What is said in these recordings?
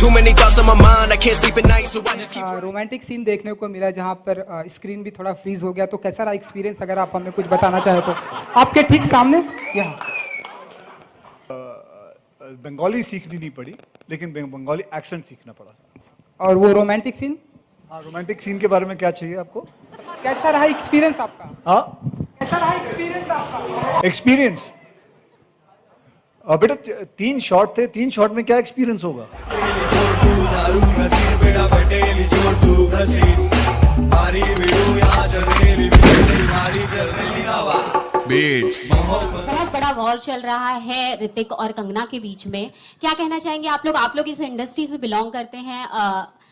Too many thoughts on my mind, I can't sleep at night, so I just keep. Romantic scene देखने को मिला जहाँ पर screen भी थोड़ा फ्रीज हो गया, तो कैसा रहा एक्सपीरियंस, अगर आप हमें कुछ बताना चाहे तो? आपके ठीक सामने यहाँ बंगाली सीखनी नहीं पड़ी, लेकिन बंगाली एक्सेंट सीखना पड़ा था। और वो रोमांटिक सीन, हाँ, रोमांटिक सीन के बारे में क्या चाहिए आपको? कैसा रहा एक्सपीरियंस आपका? हाँ, कैसा रहा एक्सपीरियंस आपका? एक्सपीरियंस बेटा 3 शॉट थे, 3 शॉट में क्या एक्सपीरियंस होगा? बहुत बड़ा वॉर चल रहा है ऋतिक और कंगना के बीच में, क्या कहना चाहेंगे आप लोग इस इंडस्ट्री से बिलोंग करते हैं?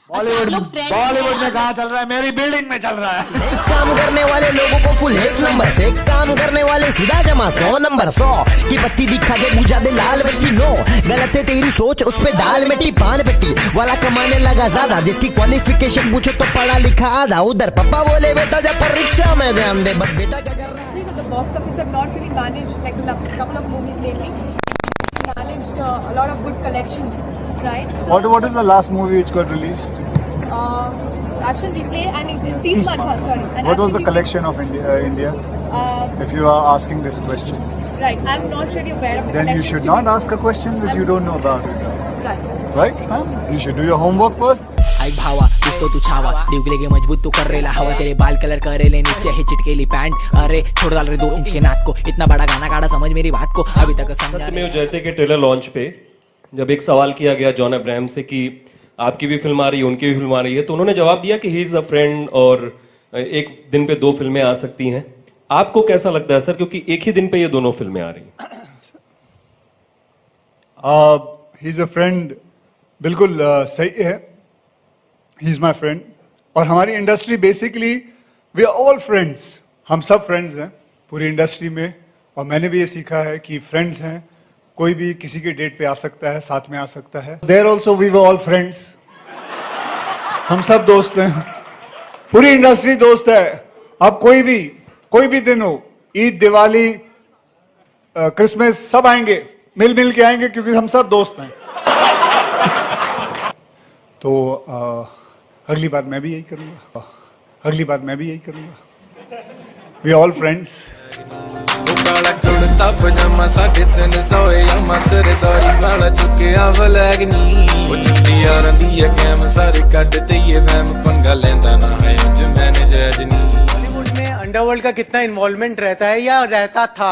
बॉलीवुड में कहाँ चल रहा है, मेरी बिल्डिंग में चल रहा है। एक काम करने वाले लोगों को फुल 1 नंबर, एक काम करने वाले सीधा जमा 100 नंबर 100 की बत्ती दिखा के बुझा दे लाल बत्ती। नो गलत है तेरी सोच, उस पे डाल मिट्टी पान पट्टी वाला कमाने लगा ज्यादा, जिसकी क्वालिफिकेशन पूछो तो पढ़ा लिखा आधा। उधर पापा बोले बेटा जब परीक्षा में ध्यान दे, बट बेटा क्या कर रहा है? The box office have not really managed, like a couple of movies lately, managed a lot of good collections, right? So, What is the last movie which got released? Action Replay and it is Teesman, sorry. And What was Action the collection of India? Replay, If you are asking this question, right, I'm not really aware of the then you collection. should not ask a question which you don't know about it, Right. right? You should do your homework first. आई भावा तो तू Chhaava Duke लेके मजबूत तू कर रेला हवा, तेरे बाल कलर कर रेले नीचे है चिटकेली पैंट, अरे छोड़ डाल रहे 2 इंच के नाक को, इतना बड़ा गाना काढ़ा समझ मेरी बात को, अभी तक समझा। सत्यमेव जयते के ट्रेलर लॉन्च पे जब एक सवाल किया गया जॉन अब्राहम से कि आपकी भी फिल्म आ रही है, उनकी भी फिल्म आ रही है, तो उन्होंने जवाब दिया कि ही इज अ फ्रेंड और एक दिन पे 2 फिल्में आ सकती हैं। आपको कैसा लगता है सर, क्योंकि एक ही दिन पे ये दोनों फिल्में आ रही हैं? ही इज अ फ्रेंड, बिल्कुल सही है। ही इज माई फ्रेंड, और हमारी industry basically we are all friends, हम सब फ्रेंड्स हैं पूरी इंडस्ट्री में। और मैंने भी ये सीखा है कि फ्रेंड्स हैं, कोई भी किसी के डेट पे आ सकता है, साथ में आ सकता है। There also we were all friends, हम सब दोस्त हैं, पूरी इंडस्ट्री दोस्त है। अब कोई भी दिन हो, ईद, दिवाली, क्रिसमस, सब आएंगे, मिल के आएंगे, क्योंकि हम सब दोस्त हैं। तो अगली बार मैं भी यही करूंगा, वी ऑल फ्रेंड्स। पजामा 350 यामा सरदारी वाला चुकिया वलैगनी उच्ची यारां दी कैम सारे कट ते ये वहम पंगा लेंदा ना है अज मैंने जजनी। बॉलीवुड में अंडरवर्ल्ड का कितना इन्वॉल्वमेंट रहता है या रहता था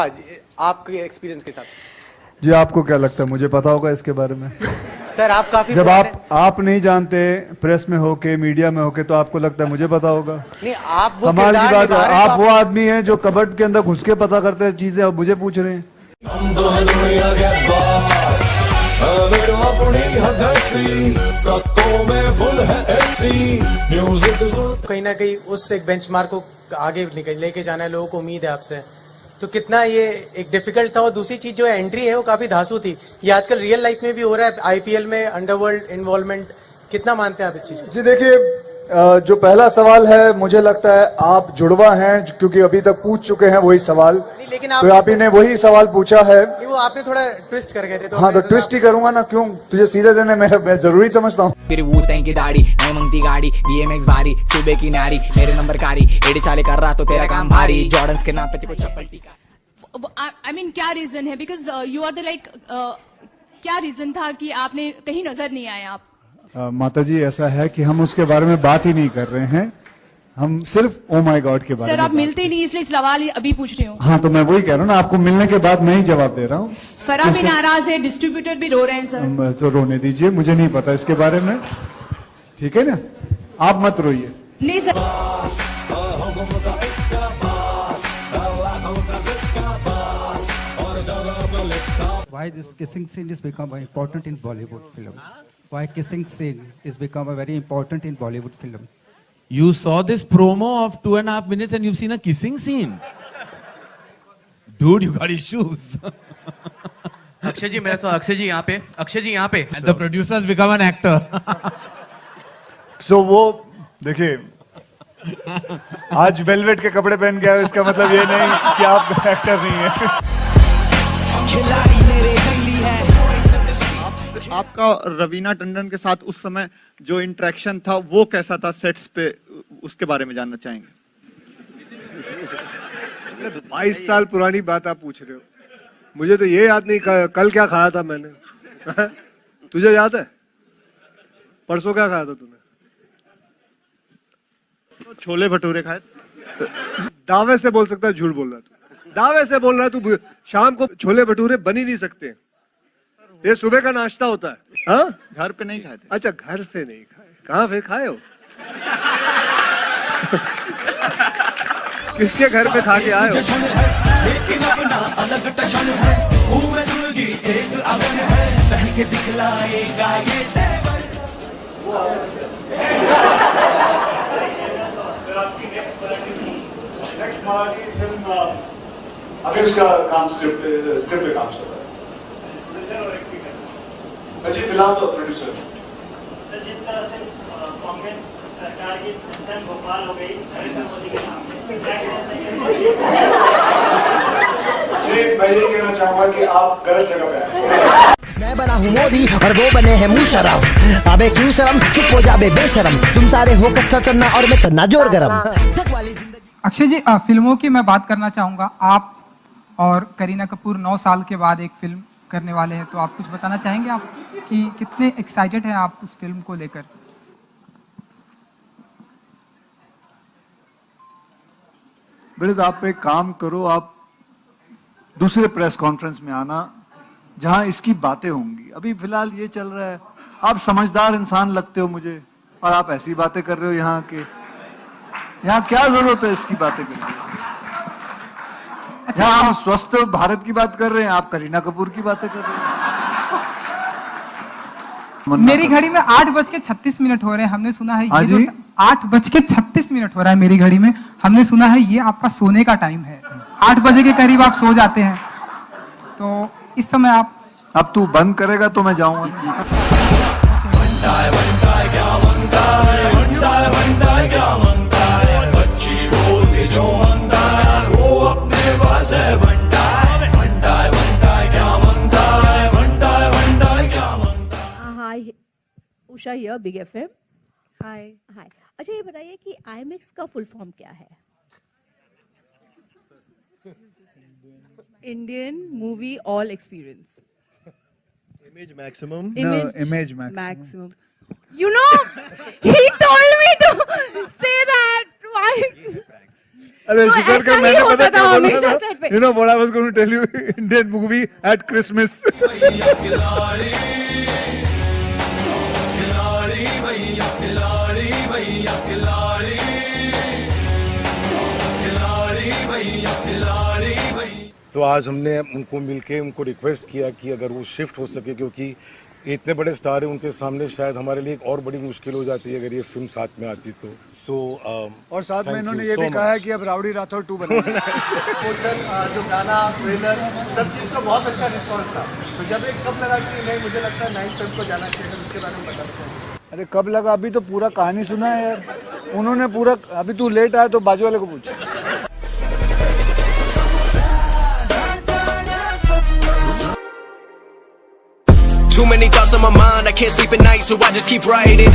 आपके एक्सपीरियंस के साथ? जी, आपको क्या लगता है, मुझे पता होगा इसके बारे में? सर आप काफी जब आप नहीं जानते, प्रेस में होके, मीडिया में होके, तो आपको लगता है मुझे पता होगा? नहीं, आप वो कमाल की बात है, आप तो वो आदमी हैं जो कबर्ड के अंदर घुस के पता करते हैं चीजें, अब मुझे पूछ रहे हैं। कहीं ना कहीं उस एक बेंचमार्क को आगे लेके जाना है, लोगों को उम्मीद है आपसे, तो कितना ये एक डिफिकल्ट था? और दूसरी चीज जो एंट्री है वो काफी धांसू थी, ये आजकल रियल लाइफ में भी हो रहा है, आईपीएल में अंडरवर्ल्ड इन्वॉल्वमेंट, कितना मानते हैं आप इस चीज को? जी देखिए, जो पहला सवाल है, मुझे लगता है आप जुड़वा हैं, क्योंकि अभी तक पूछ चुके हैं वही सवाल, लेकिन तो आप ही ने वही सवाल पूछा है। वो आपने थोड़ा ट्विस्ट कर गए थे, तो हाँ, तो ट्विस्ट ही करूंगा ना, क्यों? तुझे सीधे देने मैं जरूरी समझता हूँ। फिर वो तैं की दाढ़ी नहीं मंगती गाड़ी, बीएमएक्स भारी सुबह की नारी, मेरे नंबर कारी एडी चाले कर रहा तो तेरा काम भारी, जॉर्डन्स के नाम पे तेरे को चप्पल टीका। I mean, क्या रीजन है? Because you are the like, क्या रीजन था कि आपने कहीं नजर नहीं आए आप? माता जी, ऐसा है कि हम उसके बारे में बात ही नहीं कर रहे हैं, हम सिर्फ ओ माय गॉड के बारे में। सर आप मिलते ही नहीं, इसलिए सवाल अभी पूछ रही हूँ। हाँ, तो मैं वही कह रहा हूँ ना, आपको मिलने के बाद मैं ही जवाब दे रहा हूँ। फराह भी नाराज है, डिस्ट्रीब्यूटर भी रो रहे हैं सर। तो रोने दीजिए, मुझे नहीं पता इसके बारे में, ठीक है ना? आप मत रोइए। नहीं sir, Why this kissing scene is become important in Bollywood film? Why kissing scene is become a very important in Bollywood film? You saw this promo of 2.5 minutes and you've seen a kissing scene. Dude, you got issues. Akshay ji मेरा सवाल, अक्षय जी यहाँ पे And the producers become an actor. So वो देखिए, आज velvet के कपड़े पहन के आए, इसका मतलब ये नहीं कि आप एक्टर नहीं है। आपका रवीना टंडन के साथ उस समय जो इंटरेक्शन था वो कैसा था सेट्स पे, उसके बारे में जानना चाहेंगे। 22 साल पुरानी बात आप पूछ रहे हो, मुझे तो ये याद नहीं कल क्या खाया था मैंने। तुझे याद है परसों क्या खाया था तूने? तो छोले भटूरे खाए। दावे से बोल सकता है, झूठ बोल रहा है तू, दावे से बोल रहा है तू। शाम को छोले भटूरे बन ही नहीं सकते, ये सुबह का नाश्ता होता है। हाँ, घर पे नहीं खाए थे? अच्छा, घर पे नहीं खाए, कहाँ पे खाए हो? किसके घर पे खा के आए हो? अभी उसका काम स्क्रिप्ट पे काम चल रहा है। अजी फिलहाल तो प्रोड्यूसर। सर, जिस तरह से कांग्रेस सरकार की भोपाल हो गई नरेंद्र मोदी के नाम पे, जी मैं ये कहना चाहूंगा कि आप गलत जगह पे आए। मैं बना हूँ मोदी और वो बने हैं मुशर्रफ। अबे क्यों शर्म, चुप हो जाबे बेशरम। तुम सारे हो कच्चा चन्ना और मैं चन्ना जोर गरम। अक्षय जी, फिल्मों की मैं बात करना चाहूंगा। आप और करीना कपूर 9 साल के बाद एक फिल्म करने वाले हैं, तो आप कुछ बताना चाहेंगे आप कि कितने एक्साइटेड हैं आप उस फिल्म को लेकर? बेटे तो आप एक काम करो, आप दूसरे प्रेस कॉन्फ्रेंस में आना जहां इसकी बातें होंगी। अभी फिलहाल ये चल रहा है, आप समझदार इंसान लगते हो मुझे, और आप ऐसी बातें कर रहे हो यहाँ के। यहाँ क्या जरूरत है इसकी बातें करने की? यहाँ हम स्वस्थ भारत की बात कर रहे हैं, आप करीना कपूर की बातें कर रहे हैं। मेरी घड़ी में 8:36 हो रहे हैं। हमने सुना है ये जो 8:36 हो रहा है मेरी घड़ी में, हमने सुना है ये आपका सोने का टाइम है। 8 बजे के करीब आप सो जाते हैं, तो इस समय आप। अब तू बंद करेगा तो मैं जाऊंगा। हाय, उषा हियर, बिग एफएम। हाय हाय। अच्छा, ये बताइए कि आईमैक्स का फुल फॉर्म क्या है? Indian movie all experience. Image maximum. Image maximum. You know, he told me to say that. Why? अरे तो शुक्र कर ऐसा मैंने ही होता पता था क्या बोला हमेशा था? set पे। You know what I was going to tell you? Indian movie at Christmas. तो आज हमने उनको मिलके उनको रिक्वेस्ट किया कि अगर वो शिफ्ट हो सके, क्योंकि इतने बड़े स्टार हैं उनके सामने, शायद हमारे लिए एक और बड़ी मुश्किल हो जाती है अगर ये फिल्म साथ में आती तो। और साथ में इन्होंने ये भी कहा है कि अब राउडी राठौर 2 बनाना है। जो गाना, ट्रेलर, सब चीज का बहुत अच्छा रिस्पॉन्स था। तो जब एक कब लगा कि नहीं, मुझे लगता है 9 फिल्म को जाना चाहिए, तो उसके बारे में बताना चाहिए। अरे कब लगा? अभी तो पूरा कहानी सुना है यार उन्होंने पूरा। अभी तू लेट आया तो बाजू वाले को पूछ। Too many thoughts on my mind, I can't sleep at night, so I just keep writing.